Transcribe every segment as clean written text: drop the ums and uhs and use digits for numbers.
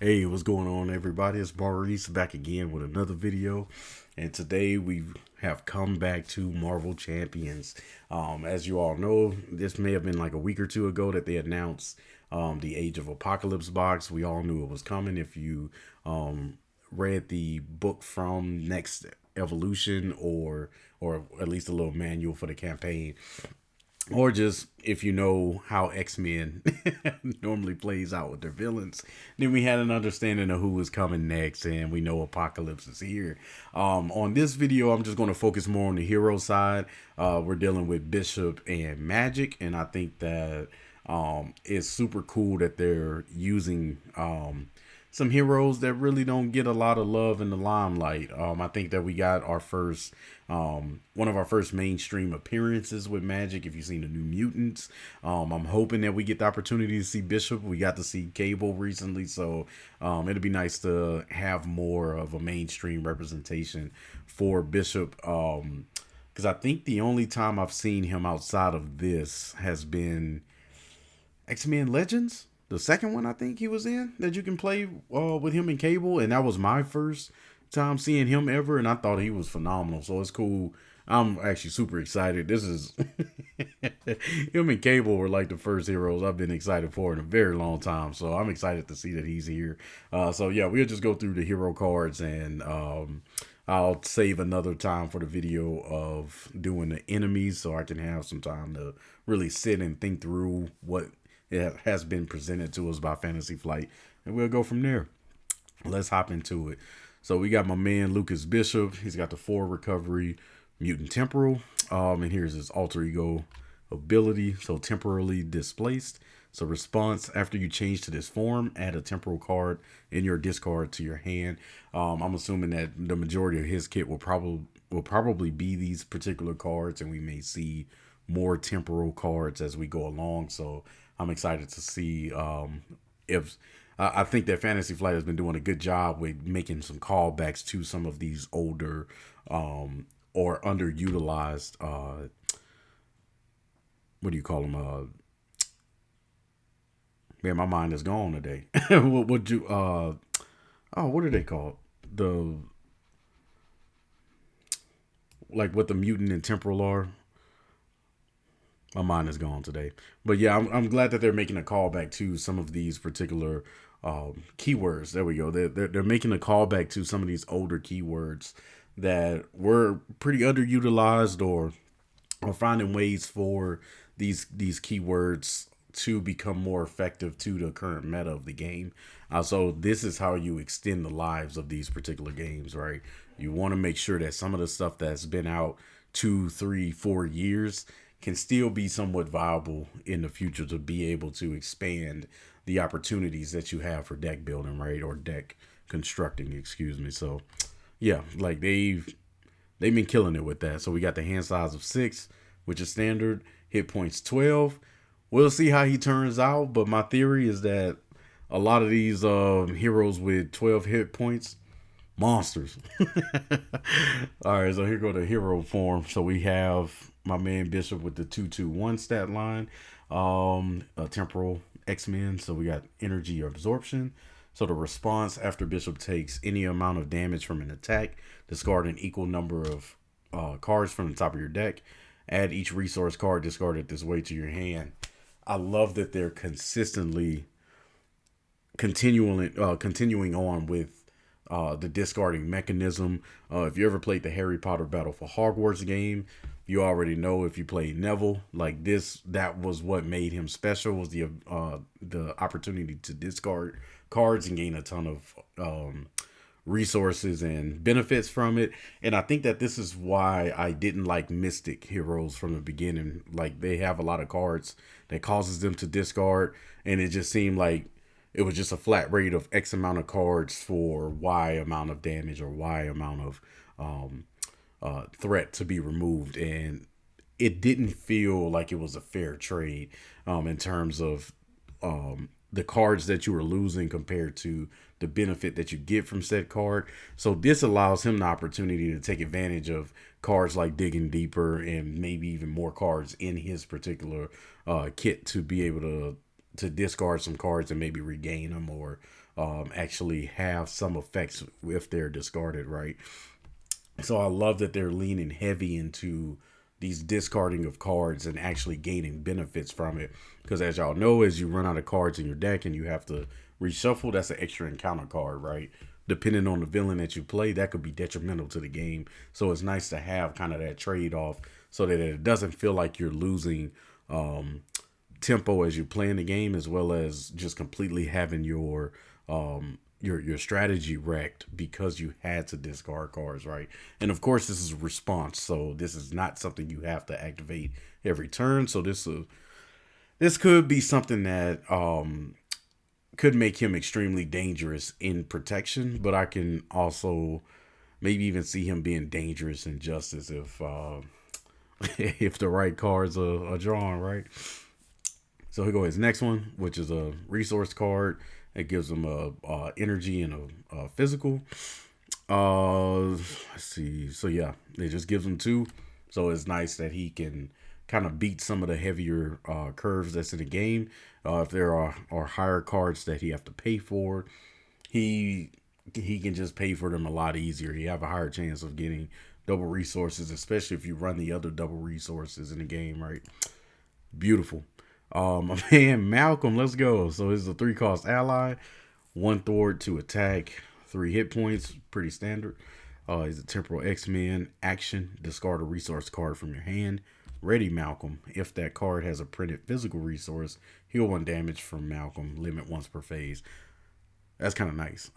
Hey, what's going on, everybody? It's Maurice back again with another video, and today we have come back to Marvel Champions. As you all know, this may have been like a week or two ago that they announced the Age of Apocalypse box. We all knew it was coming. If you read the book from Next Evolution, or at least a little manual for the campaign, or just if you know how X-Men normally plays out with their villains, then we had an understanding of who was coming next, and we know Apocalypse is here. On this video, I'm just going to focus more on the hero side. We're dealing with Bishop and Magic, and I think that it's super cool that they're using some heroes that really don't get a lot of love in the limelight. I think that we got our first, one of our first mainstream appearances with Magic. If you've seen the New Mutants, I'm hoping that we get the opportunity to see Bishop. We got to see Cable recently, so it'll be nice to have more of a mainstream representation for Bishop. Because I think the only time I've seen him outside of this has been X-Men Legends, the second one I think he was in that you can play with him and Cable, and that was my first time seeing him ever, and I thought he was phenomenal. So it's cool. I'm actually super excited. This is him and Cable were like the first heroes I've been excited for in a very long time. So I'm excited to see that he's here. So yeah, we'll just go through the hero cards, and I'll save another time for the video of doing the enemies so I can have some time to really sit and think through what it has been presented to us by Fantasy Flight, and we'll go from there. Let's hop into it. So we got my man Lucas Bishop. He's got the 4 recovery mutant temporal, and here's his alter ego ability. So temporarily displaced. So response: after you change to this form, add a temporal card in your discard to your hand. I'm assuming that the majority of his kit will probably be these particular cards, and we may see more temporal cards as we go along. So I'm excited to see if I think that Fantasy Flight has been doing a good job with making some callbacks to some of these older or underutilized what do you call them? Man, my mind is gone today. what would you oh, what are they called? The like what the mutant and temporal are. My mind is gone today. But yeah, I'm glad that they're making a callback to some of these particular keywords. There we go. They're making a callback to some of these older keywords that were pretty underutilized, or finding ways for these keywords to become more effective to the current meta of the game. So this is how you extend the lives of these particular games, right? You want to make sure that some of the stuff that's been out 2, 3, 4 years can still be somewhat viable in the future to be able to expand the opportunities that you have for deck building, right? Or deck constructing, excuse me. So yeah, like they've been killing it with that. So we got the hand size of 6, which is standard, hit points 12. We'll see how he turns out, but my theory is that a lot of these heroes with 12 hit points, monsters. All right, so here go the hero form. So we have my man Bishop with the 221 stat line, a temporal X-Men. So we got energy absorption. So the response: after Bishop takes any amount of damage from an attack, discard an equal number of cards from the top of your deck. Add each resource card discarded this way to your hand. I love that they're consistently continuing on with the discarding mechanism. If you ever played the Harry Potter Battle for Hogwarts game, you already know. If you played Neville, like this, that was what made him special, was the opportunity to discard cards and gain a ton of resources and benefits from it. And I think that this is why I didn't like Mystic heroes from the beginning. Like, they have a lot of cards that causes them to discard, and it just seemed like it was just a flat rate of X amount of cards for Y amount of damage or Y amount of threat to be removed. And it didn't feel like it was a fair trade in terms of the cards that you were losing compared to the benefit that you get from said card. So this allows him the opportunity to take advantage of cards like Digging Deeper and maybe even more cards in his particular kit to be able to to discard some cards and maybe regain them, or actually have some effects if they're discarded, right? So I love that they're leaning heavy into these discarding of cards and actually gaining benefits from it. Because as y'all know, as you run out of cards in your deck and you have to reshuffle, that's an extra encounter card, right? Depending on the villain that you play, that could be detrimental to the game. So it's nice to have kind of that trade off so that it doesn't feel like you're losing tempo as you play in the game, as well as just completely having your strategy wrecked because you had to discard cards, right? And of course, this is a response, so this is not something you have to activate every turn. So this could be something that could make him extremely dangerous in protection, but I can also maybe even see him being dangerous in justice if if the right cards are drawn, right? So here go his next one, which is a resource card. It gives him a energy and a physical. Let's see. So yeah, it just gives him two. So it's nice that he can kind of beat some of the heavier curves that's in the game. If there are higher cards that he have to pay for, he can just pay for them a lot easier. You have a higher chance of getting double resources, especially if you run the other double resources in the game, right? Beautiful. My man Malcolm, let's go. So this is a 3-cost ally, 1 thwart to attack, 3 hit points, pretty standard. He's a temporal X-Men. Action: discard a resource card from your hand. Ready Malcolm. If that card has a printed physical resource, heal 1 damage from Malcolm. Limit once per phase. That's kind of nice.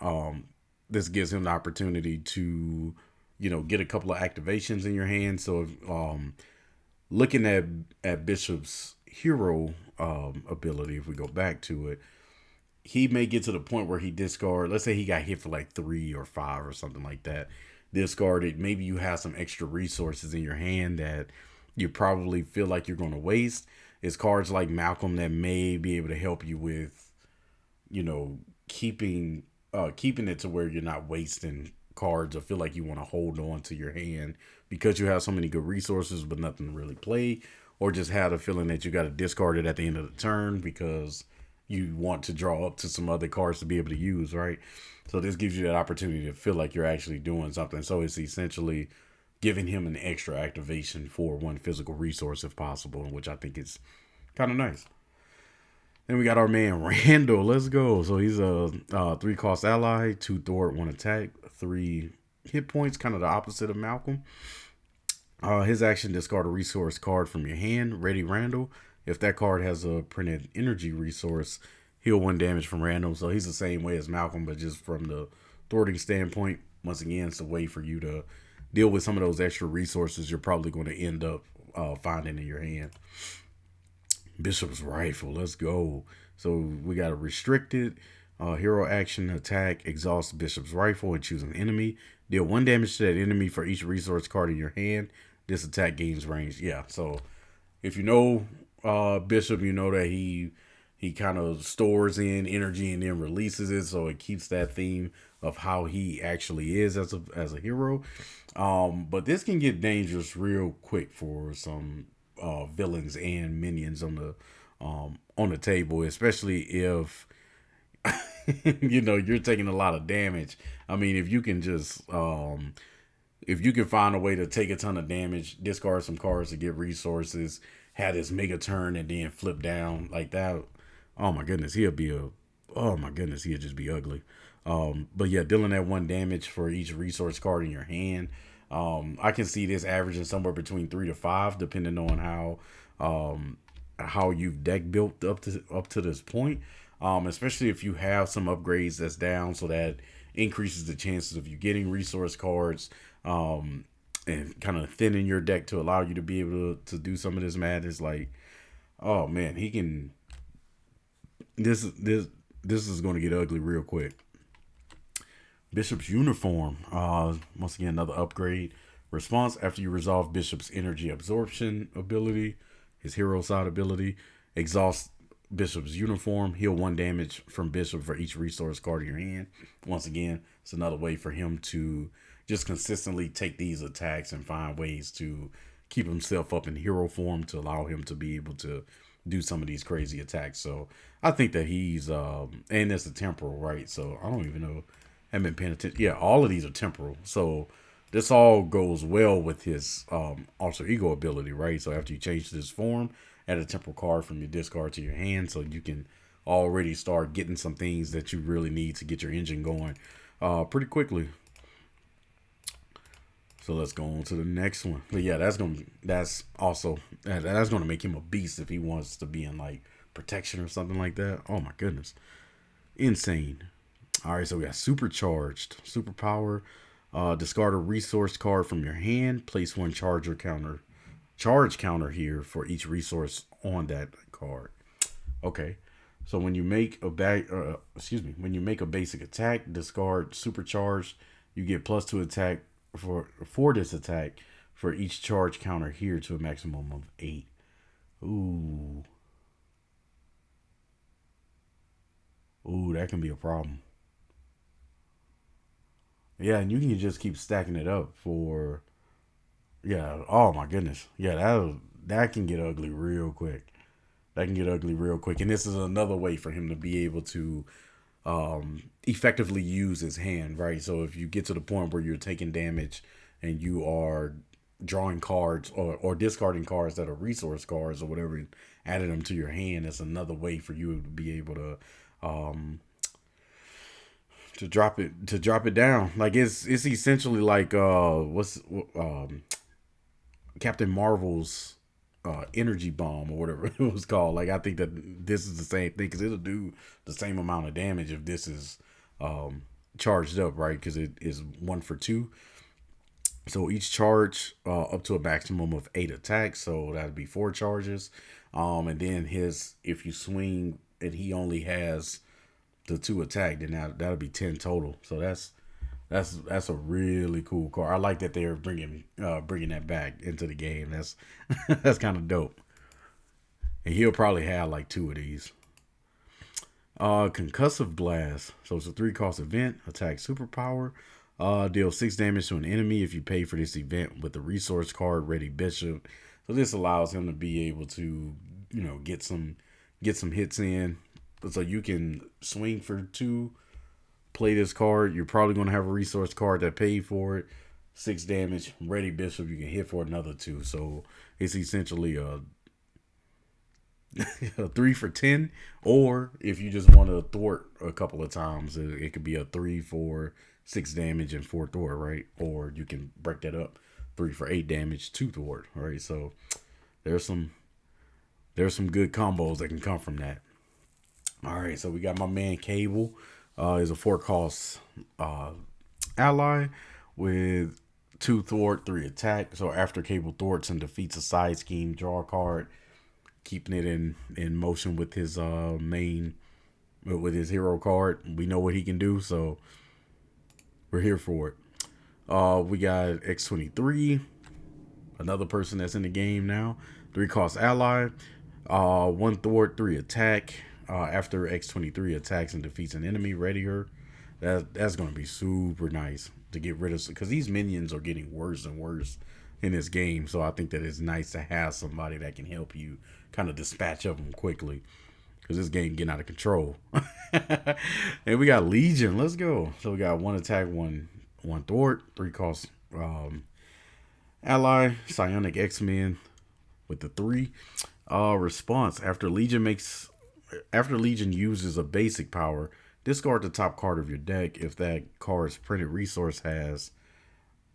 This gives him the opportunity to, get a couple of activations in your hand. So, looking at Bishop's hero ability, if we go back to it, he may get to the point where he discard. Let's say he got hit for like 3 or 5 or something like that. Discarded. Maybe you have some extra resources in your hand that you probably feel like you're going to waste. It's cards like Malcolm that may be able to help you with, keeping it to where you're not wasting cards or feel like you want to hold on to your hand because you have so many good resources but nothing to really play, or just have a feeling that you got to discard it at the end of the turn because you want to draw up to some other cards to be able to use, right? So this gives you that opportunity to feel like you're actually doing something. So it's essentially giving him an extra activation for 1 physical resource if possible, which I think is kind of nice. Then we got our man Randall. Let's go. So he's a 3-cost ally, 2 thwart, 1 attack, 3 hit points, kind of the opposite of Malcolm. His action: discard a resource card from your hand. Ready Randall. If that card has a printed energy resource, heal 1 damage from Randall. So he's the same way as Malcolm, but just from the thwarting standpoint. Once again, it's a way for you to deal with some of those extra resources you're probably going to end up finding in your hand. Bishop's Rifle. Let's go. So we got a restricted hero action: attack, exhaust Bishop's Rifle and choose an enemy. Deal 1 damage to that enemy for each resource card in your hand. This attack gains range. Yeah, so if you know Bishop, you know that he kind of stores in energy and then releases it, so it keeps that theme of how he actually is as a hero. But this can get dangerous real quick for some villains and minions on the table, especially if you're taking a lot of damage. I mean, if you can just if you can find a way to take a ton of damage, discard some cards to get resources, have this mega turn and then flip down like that, oh my goodness, he'll just be ugly. But yeah, dealing that 1 damage for each resource card in your hand. I can see this averaging somewhere between 3 to 5, depending on how you've deck built up to this point. Especially if you have some upgrades that's down, so that increases the chances of you getting resource cards, and kind of thinning your deck to allow you to be able to do some of this madness. Like, oh man, he can. This is going to get ugly real quick. Bishop's Uniform. Once again, another upgrade. Response: after you resolve Bishop's energy absorption ability, his hero side ability, exhaust Bishop's Uniform, heal 1 damage from Bishop for each resource card in your hand. Once again, it's another way for him to just consistently take these attacks and find ways to keep himself up in hero form to allow him to be able to do some of these crazy attacks. So I think that he's and it's a temporal, right? So I don't even know. I haven't been paying attention. Yeah, all of these are temporal. So this all goes well with his alter ego ability, right? So after you change this form, add a temporal card from your discard to your hand, so you can already start getting some things that you really need to get your engine going pretty quickly. So let's go on to the next one. But yeah, that's also that's gonna make him a beast if he wants to be in like protection or something like that. Oh my goodness, insane. All right, so we got supercharged, superpower. Discard a resource card from your hand. Place one charge counter here for each resource on that card. Okay, so when you make a when you make a basic attack, discard supercharged. You get +2 attack for this attack for each charge counter here to a maximum of 8. Ooh, ooh, that can be a problem. Yeah, and you can just keep stacking it up for yeah. Oh my goodness, yeah, that can get ugly real quick. That can get ugly real quick, and this is another way for him to be able to effectively use his hand, right? So if you get to the point where you're taking damage and you are drawing cards or discarding cards that are resource cards or whatever, and adding them to your hand, it's another way for you to be able um, to drop it down. Like it's essentially like what's Captain Marvel's energy bomb or whatever it was called. Like I think that this is the same thing because it'll do the same amount of damage if this is charged up, right? Because it is 1 for 2. So each charge up to a maximum of 8 attacks. So that'd be 4 charges. And then his if you swing and he only has the 2 attack, then that'll be 10 total. So that's a really cool card. I like that they're bringing that back into the game. That's that's kind of dope. And he'll probably have like 2 of these. Concussive blast. So it's a 3-cost event. Attack superpower. Deal 6 damage to an enemy if you pay for this event with the resource card Ready Bishop. So this allows him to be able to get some hits in. So you can swing for 2, play this card. You're probably going to have a resource card that paid for it. 6 damage. Ready Bishop. You can hit for another 2. So it's essentially a 3 for 10. Or if you just want to thwart a couple of times, it could be a 3 for 6 damage and 4 thwart, right? Or you can break that up. 3 for 8 damage, 2 thwart, right? So there's some good combos that can come from that. All right, so we got my man Cable. Is a 4-cost ally with 2 thwart, 3 attack. So after Cable thwarts and defeats a side scheme, draw a card, keeping it in motion with his main with his hero card. We know what he can do, so we're here for it. We got X23, another person that's in the game now. 3-cost ally, 1 thwart, 3 attack. After X23 attacks and defeats an enemy, ready her. That's going to be super nice to get rid of, because these minions are getting worse and worse in this game. So I think that it's nice to have somebody that can help you kind of dispatch of them quickly, because this game getting out of control. And we got Legion. Let's go. So we got 1 attack, one thwart, 3-cost ally, Psionic X-Men with the 3. Response: after Legion uses a basic power, discard the top card of your deck if that card's printed resource has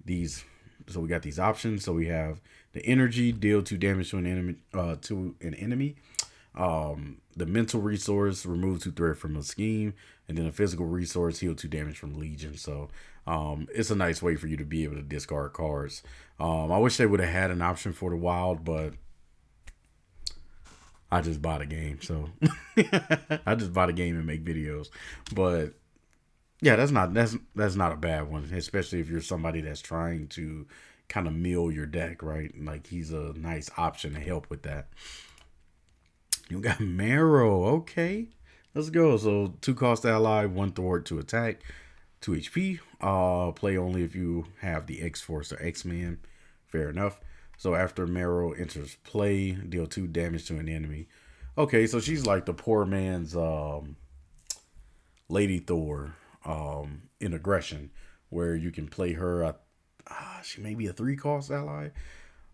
these. So we got these options. So we have the energy, deal 2 damage to an enemy. The mental resource, remove 2 threat from a scheme, and then a physical resource, heal 2 damage from Legion. So it's a nice way for you to be able to discard cards. I wish they would have had an option for the wild, but I just bought a game, so I just bought a game and make videos. But yeah, that's not a bad one, especially if you're somebody that's trying to kind of mill your deck, right? Like he's a nice option to help with that. You got Marrow, okay. Let's go. So 2-cost ally, 1 thwart, 2 attack, 2 HP. Play only if you have the X-Force or X-Men. Fair enough. So after Marrow enters play, deal 2 damage to an enemy. Okay, so she's like the poor man's Lady Thor in aggression, where you can play her. She may be a 3 cost ally.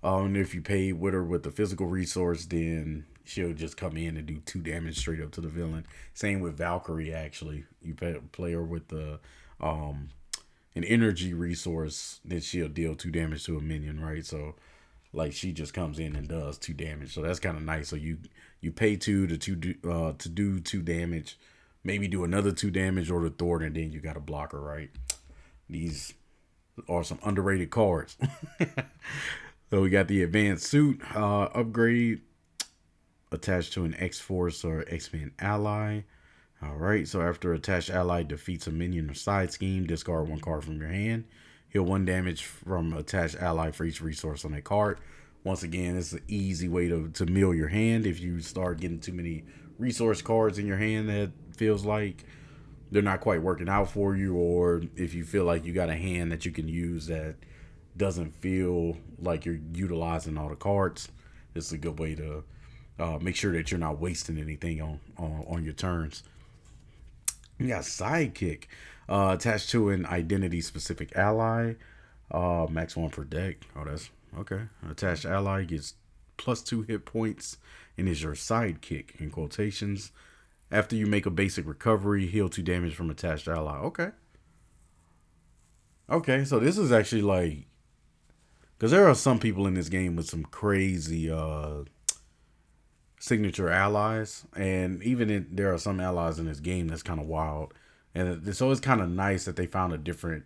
And if you pay with her with the physical resource, then she'll just come in and do 2 damage straight up to the villain. Same with Valkyrie. Actually, you play her with the um an energy resource, then she'll deal 2 damage to a minion, right? So like she just comes in and does 2 damage. So that's kind of nice. So you pay to do 2 damage, maybe do another 2 damage or the Thor, and then you got a blocker, right? These are some underrated cards. So we got the advanced suit upgrade attached to an X-Force or X-Men ally. All right, so after attached ally defeats a minion or side scheme, discard 1 card from your hand. Heal 1 damage from attached ally for each resource on that card. Once again, it's an easy way to mill your hand. If you start getting too many resource cards in your hand that feels like they're not quite working out for you, or if you feel like you got a hand that you can use that doesn't feel like you're utilizing all the cards, this is a good way to make sure that you're not wasting anything on your turns. You got Sidekick attached to an identity specific ally. Max 1 per deck. Oh, that's okay. Attached ally gets +2 hit points and is your sidekick in quotations. After you make a basic recovery, heal 2 damage from attached ally. Okay. Okay, so this is actually like, because there are some people in this game with some crazy signature allies, and there are some allies in this game that's kind of wild, and so it's kind of nice that they found a different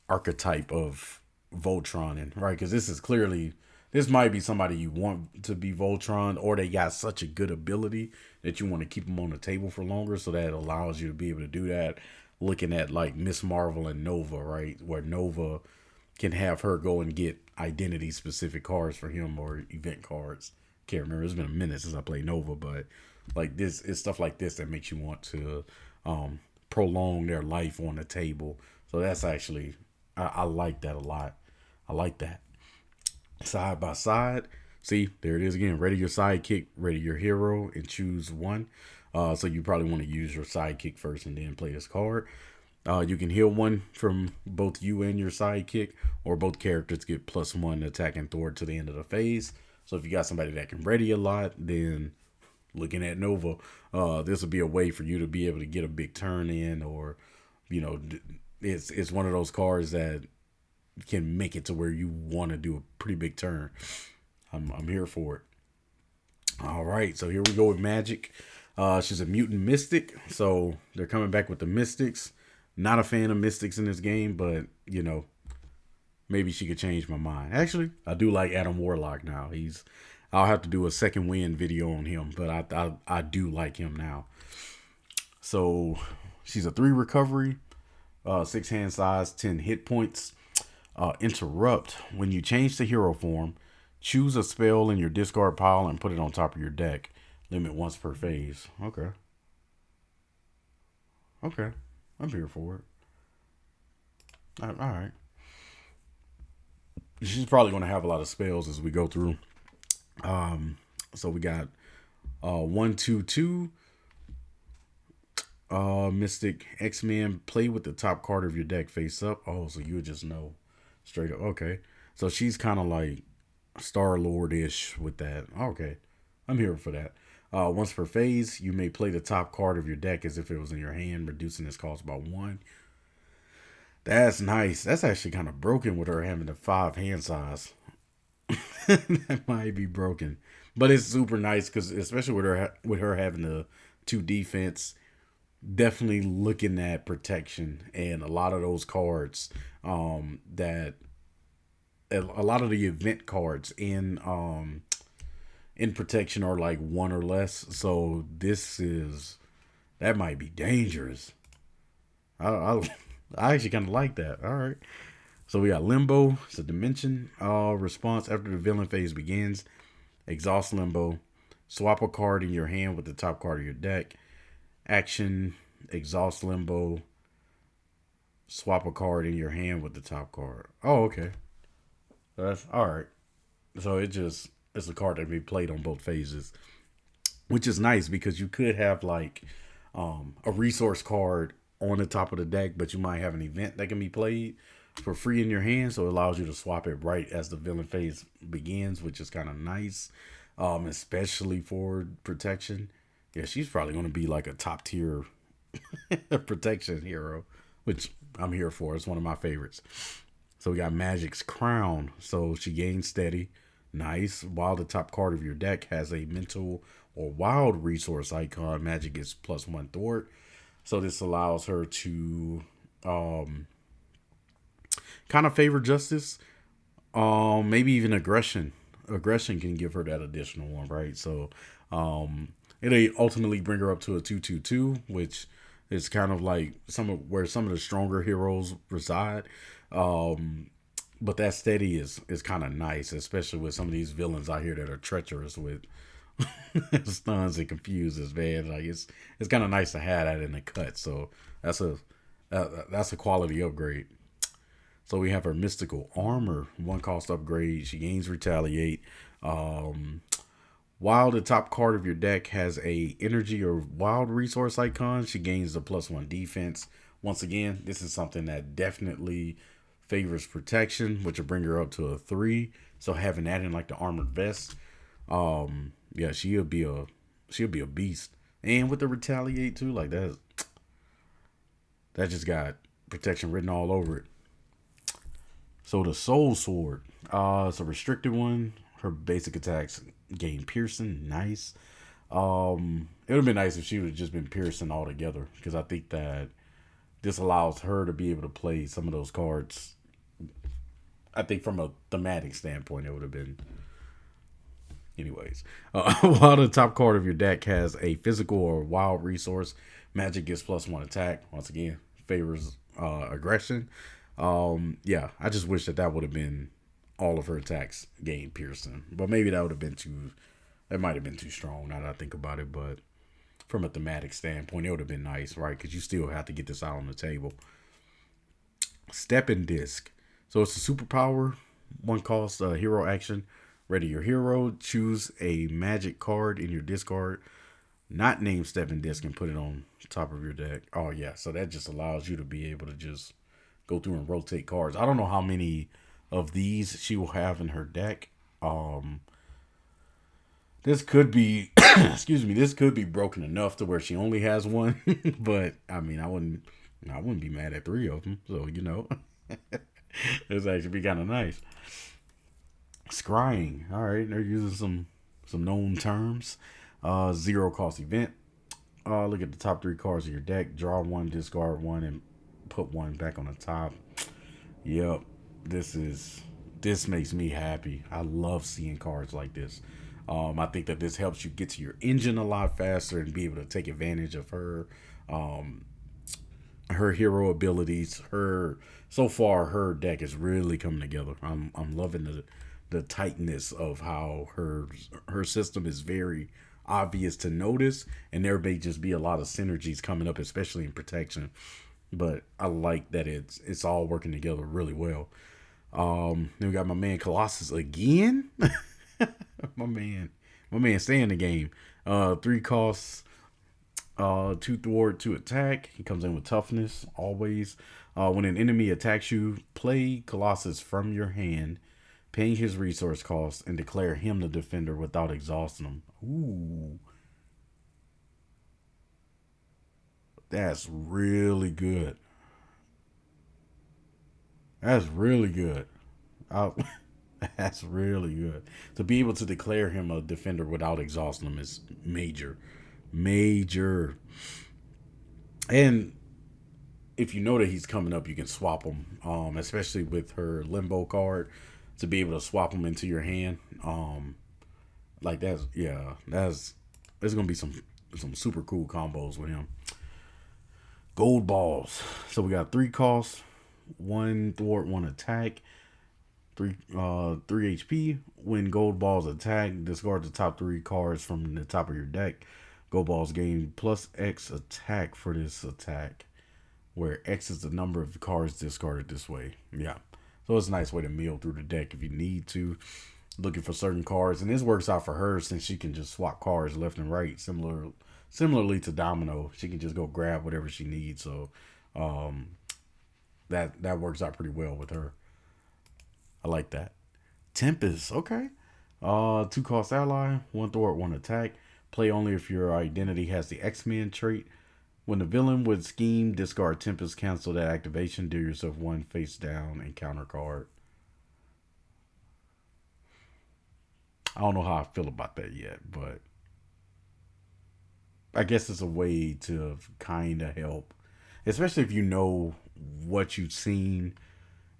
archetype of Voltron, and right, because this might be somebody you want to be Voltron, or they got such a good ability that you want to keep them on the table for longer, so that allows you to be able to do that. Looking at like Miss Marvel and Nova, right, where Nova can have her go and get identity specific cards for him or event cards. Can't remember. It's been a minute since I played Nova, but like this, it's stuff like this that makes you want to prolong their life on the table. So that's actually, I like that a lot. I like that. Side by side. See, there it is again. Ready your sidekick, ready your hero, and choose one. So you probably want to use your sidekick first and then play this card. You can heal 1 from both you and your sidekick, or both characters get +1 attacking Thor to the end of the phase. So if you got somebody that can ready a lot, then looking at Nova, this will be a way for you to be able to get a big turn in, or it's one of those cards that can make it to where you want to do a pretty big turn. I'm here for it. All right, so here we go with Magic. She's a mutant mystic, so they're coming back with the mystics. Not a fan of mystics in this game, but maybe she could change my mind. Actually, I do like Adam Warlock now. I'll have to do a second win video on him, but I do like him now. So she's a 3 recovery, 6 hand size, 10 hit points. Interrupt. When you change to hero form, choose a spell in your discard pile and put it on top of your deck. Limit once per phase. Okay. Okay. I'm here for it. All right. She's probably going to have a lot of spells as we go through. So we got 1/2/2 Mystic X-Men. Play with the top card of your deck face up. Oh, so you would just know straight up. Okay. So she's kind of like Star-Lord-ish with that. Okay. I'm here for that. Once per phase, you may play the top card of your deck as if it was in your hand, reducing its cost by 1. That's nice. That's actually kind of broken with her having the 5 hand size. That might be broken, but it's super nice because especially with her having the 2 defense, definitely looking at protection, and a lot of those cards that a lot of the event cards in protection are like 1 or less. So that might be dangerous. I actually kind of like that. All right. So we got Limbo. It's a dimension response after the villain phase begins. Exhaust Limbo. Swap a card in your hand with the top card of your deck. Action. Exhaust Limbo. Swap a card in your hand with the top card. Oh, okay. That's all right. So it's a card that can be played on both phases. which is nice because you could have like a resource card on the top of the deck, but you might have an event that can be played for free in your hand, so it allows you to swap it right as the villain phase begins, which is kind of nice, especially for protection. Yeah, she's probably going to be like a top tier protection hero, which I'm here for. It's one of my favorites. So we got Magic's Crown. So she gains steady. Nice. While the top card of your deck has a mental or wild resource icon, Magic gets +1 thwart. So this allows her to um, kind of favor justice. Maybe even aggression. Aggression can give her that additional one, right? So it'll ultimately bring her up to a 2/2/2, which is kind of like some of the stronger heroes reside. Um, but that steady is kind of nice, especially with some of these villains out here that are treacherous with stuns and confuses, man. Like it's kind of nice to have that in the cut. So that's a that's a quality upgrade. So we have her mystical armor, 1 cost upgrade. She gains retaliate. Um, while the top card of your deck has a energy or wild resource icon, she gains the +1 defense. Once again, this is something that definitely favors protection, which will bring her up to a 3. So having that in like the armored vest, yeah, she'll be a beast. And with the retaliate too, like that just got protection written all over it. So the Soul Sword, it's a restricted one. Her basic attacks gain piercing, nice. It would have been nice if she would have just been piercing altogether, because I think that this allows her to be able to play some of those cards. I think from a thematic standpoint, it would have been. Anyways, while the top card of your deck has a physical or wild resource, Magic gets +1 attack. Once again, favors aggression. Yeah, I just wish that would have been all of her attacks gain piercing, but maybe that would have been too. That might have been too strong now that I think about it. But from a thematic standpoint, it would have been nice, right? Because you still have to get this out on the table. Stepping Disc. So it's a superpower, 1 cost hero action. Ready your hero. Choose a magic card in your discard, not named Stepping Disc, and put it on top of your deck. Oh yeah, so that just allows you to be able to just go through and rotate cards. I don't know how many of these she will have in her deck. This could be, excuse me, this could be broken enough to where she only has one. But I mean, I wouldn't be mad at 3 of them. So this actually be kind of nice. Scrying. All right, they're using some known terms. 0 cost event. Look at the top 3 cards of your deck. Draw 1, discard 1, and put 1 back on the top. Yep, this makes me happy. I love seeing cards like this. I think that this helps you get to your engine a lot faster and be able to take advantage of her hero abilities. Her deck is really coming together. I'm loving the tightness of how her system is very obvious to notice, and there may just be a lot of synergies coming up, especially in protection. But I like that it's all working together really well. Then we got my man Colossus again. my man stay in the game. 3 costs, 2 thwart, 2 attack. He comes in with toughness always. When an enemy attacks you, play Colossus from your hand, paying his resource cost, and declare him the defender without exhausting him. Ooh, that's really good. That's really good. I, that's really good. To be able to declare him a defender without exhausting him is major, major. And if you know that he's coming up, you can swap him. Especially with her limbo card, to be able to swap him into your hand. Like there's gonna be some super cool combos with him. Gold balls. So we got 3 costs, 1 thwart, 1 attack. 3 HP. When gold balls attack, discard the top 3 cards from the top of your deck. Gold balls gain +X attack for this attack, where X is the number of cards discarded this way. Yeah, so it's a nice way to mill through the deck if you need to. looking for certain cards, and this works out for her since she can just swap cards left and right. Similarly to Domino, she can just go grab whatever she needs. So um, that works out pretty well with her. I like that. Tempest, okay. 2 cost ally, 1 thwart, 1 attack. Play only if your identity has the X-Men trait. When the villain would scheme, discard Tempest, cancel that activation, deal yourself 1 face down and counter card. I don't know how I feel about that yet, but I guess it's a way to kind of help, especially if you know what you've seen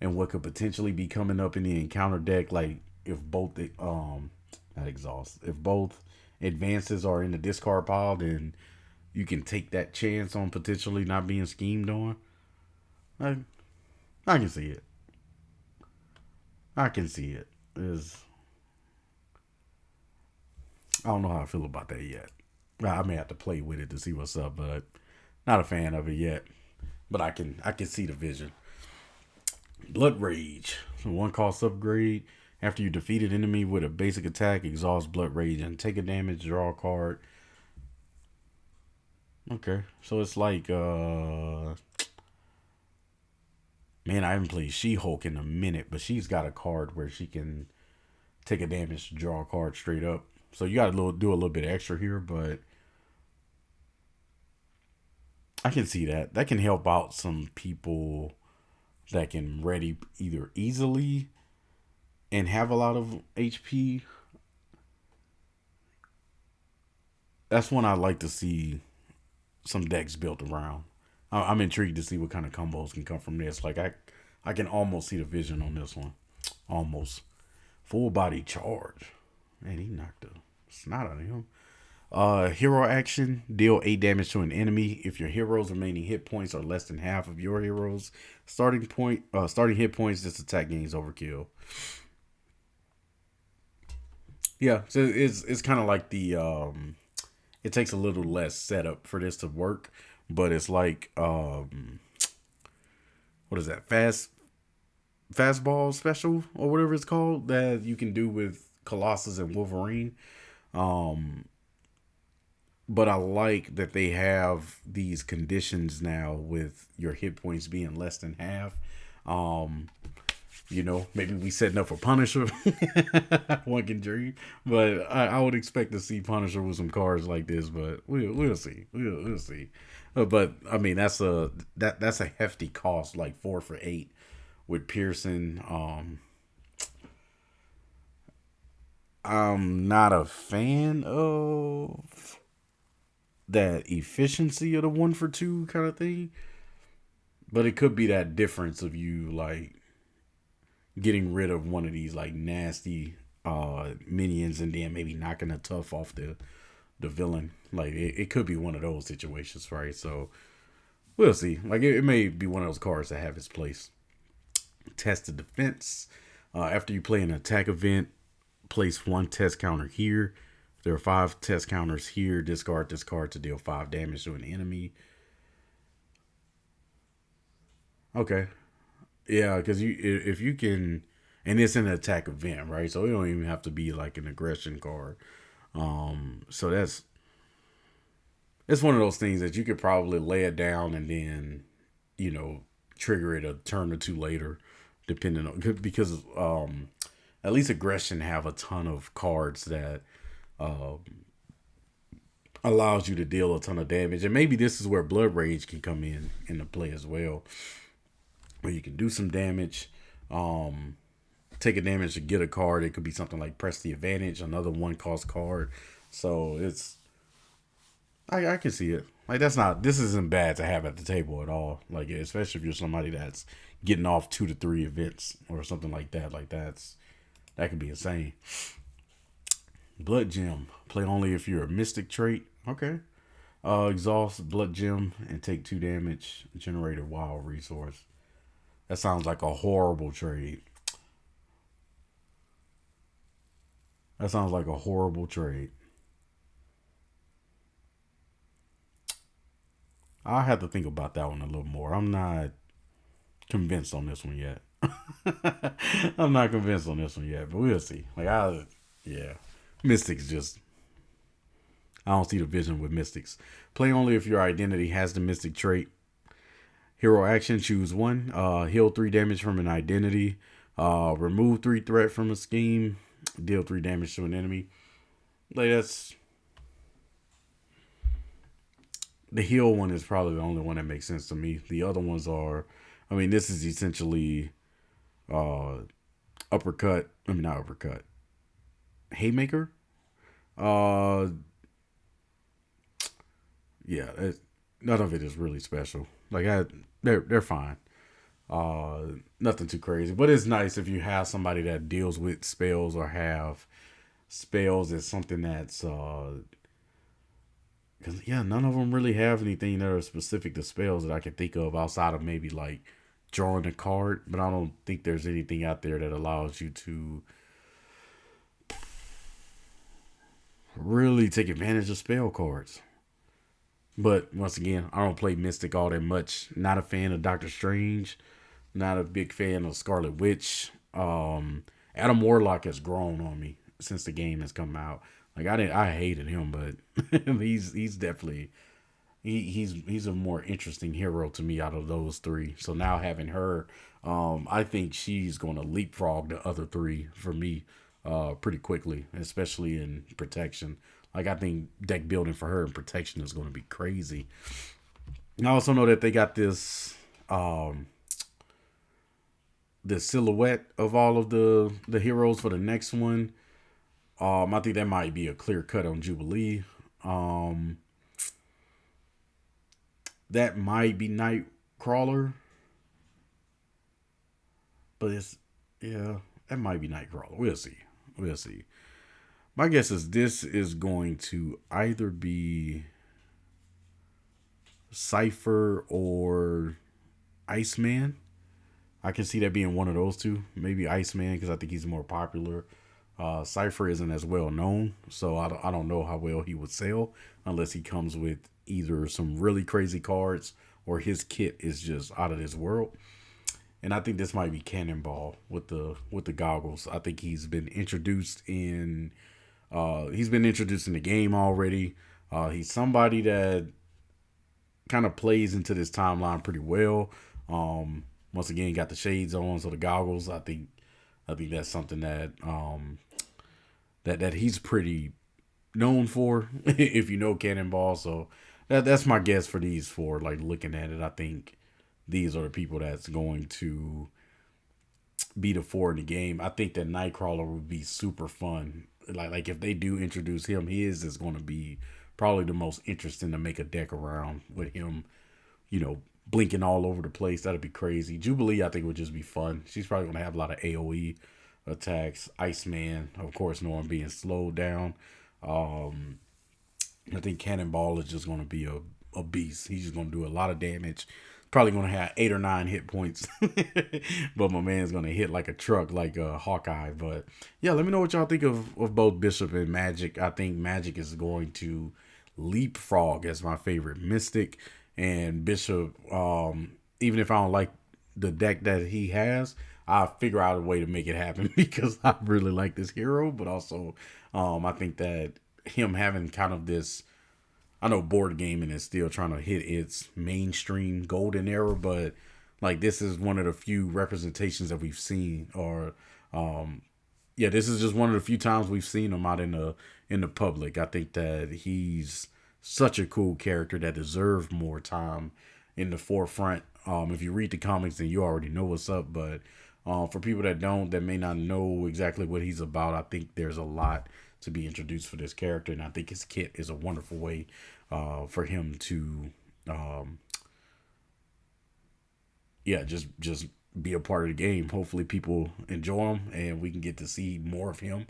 and what could potentially be coming up in the encounter deck. Like if both not exhaust, if both advances are in the discard pile, then you can take that chance on potentially not being schemed on. I I can see it. I can see it. Is I don't know how I feel about that yet. I may have to play with it to see what's up, but not a fan of it yet. But I can see the vision. Blood Rage, 1 cost upgrade. After you defeat an enemy with a basic attack, exhaust Blood Rage and take a damage. Draw a card. Okay, so it's like man, I haven't played She-Hulk in a minute, but she's got a card where she can take a damage, draw a card straight up. So you got to do a little bit extra here, but I can see that. That can help out some people that can ready either easily and have a lot of HP. That's one I like to see some decks built around. I'm intrigued to see what kind of combos can come from this. Like I can almost see the vision on this one. Almost. Full body charge. Man, he knocked the snot out of him. Hero action. Deal 8 damage to an enemy. If your hero's remaining hit points are less than half of your hero's starting hit points, this attack gains overkill. Yeah, so it's kind of like the it takes a little less setup for this to work, but it's like what is that? Fastball special or whatever it's called that you can do with Colossus and Wolverine. Um but I like that they have these conditions now with your hit points being less than half. Um maybe we setting up for Punisher. One can dream, but I would expect to see Punisher with some cards like this. But we'll see. We'll see. But I mean, that's a hefty cost, like 4 for 8 with Pearson. I'm not a fan of that efficiency of the 1 for 2 kind of thing, but it could be that difference of you like getting rid of one of these like nasty minions and then maybe knocking a tough off the villain. Like it could be one of those situations, right? So we'll see. Like it may be one of those cards that have its place. Test the defense. After you play an attack event, place 1 test counter here. If there are 5 test counters here, discard this card to deal 5 damage to an enemy. Okay. Yeah, because if you can, and it's an attack event, right? So it don't even have to be like an aggression card. So that's it's one of those things that you could probably lay it down and then, you know, trigger it a turn or two later, depending on because at least aggression have a ton of cards that uh, allows you to deal a ton of damage, and maybe this is where Blood Rage can come in into play as well, where you can do some damage. Take a damage to get a card. It could be something like Press the Advantage, another 1 cost card. So it's I can see it. Like this isn't bad to have at the table at all. Like especially if you're somebody that's getting off 2 to 3 events or something like that. Like that could be insane. Blood Gem. Play only if you're a Mystic trait. Okay. Exhaust Blood Gem and take 2 damage. Generate a wild resource. That sounds like a horrible trade. That sounds like a horrible trade. I have to think about that one a little more. I'm not convinced on this one yet. I'm not convinced on this one yet, but we'll see. Yeah, Mystics just I don't see the vision with Mystics. Play only if your identity has the Mystic trait. Hero action: choose one. Heal 3 damage from an identity. Remove 3 threat from a scheme. Deal 3 damage to an enemy. Like that's the heal one is probably the only one that makes sense to me. The other ones are, I mean, this is essentially uh uppercut. I mean, not uppercut. Haymaker. Uh, yeah. None of it is really special. They're fine. Nothing too crazy, but it's nice if you have somebody that deals with spells or have spells as something that's because yeah, none of them really have anything that are specific to spells that I can think of outside of maybe like drawing a card. But I don't think there's anything out there that allows you to really take advantage of spell cards. But once again, I don't play Mystic all that much. Not a fan of Doctor Strange. Not a big fan of Scarlet Witch. Adam Warlock has grown on me since the game has come out. Like I hated him, but he's definitely he's a more interesting hero to me out of those three. So now having her, I think she's going to leapfrog the other three for me, pretty quickly, especially in protection. Like I think deck building for her in protection is going to be crazy. I also know that they got the silhouette of all of the heroes for the next one. I think that might be a clear cut on Jubilee. That might be Nightcrawler, but it's yeah, that might be Nightcrawler. We'll see. We'll see. My guess is this is going to either be Cypher or Iceman. I can see that being one of those two. Maybe Iceman because I think he's more popular. Cypher isn't as well known, so I don't know how well he would sell unless he comes with either some really crazy cards or his kit is just out of this world. And I think this might be Cannonball with the goggles. I think he's been introduced in the game already. He's somebody that kind of plays into this timeline pretty well. Once again, got the shades on, so the goggles. I think that's something that that he's pretty known for if you know Cannonball. So that's my guess for these four. Like looking at it, I think these are the people that's going to be the four in the game. I think that Nightcrawler would be super fun. Like if they do introduce him, his is going to be probably the most interesting to make a deck around with him. You know, blinking all over the place. That'd be crazy. Jubilee, I think, would just be fun. She's probably going to have a lot of AoE attacks. Iceman, of course, knowing being slowed down. I think Cannonball is just going to be a beast. He's just going to do a lot of damage. Probably going to have 8 or 9 hit points. But my man's going to hit like a truck, like Hawkeye. But yeah, let me know what y'all think of both Bishop and Magic. I think Magic is going to leapfrog as my favorite Mystic. And Bishop, even if I don't like the deck that he has, I'll figure out a way to make it happen because I really like this hero. But also, I think that him having kind of this, I know board gaming is still trying to hit its mainstream golden era, but like this is one of the few representations that we've seen, or yeah, this is just one of the few times we've seen him out in the public. I think that he's such a cool character that deserved more time in the forefront. If you read the comics, then you already know what's up. But for people that don't, that may not know exactly what he's about, I think there's a lot to be introduced for this character, and I think his kit is a wonderful way for him to, yeah, just be a part of the game. Hopefully people enjoy him and we can get to see more of him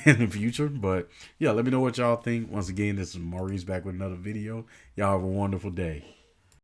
in the future. But yeah, let me know what y'all think. Once again, this is Maurice back with another video. Y'all have a wonderful day.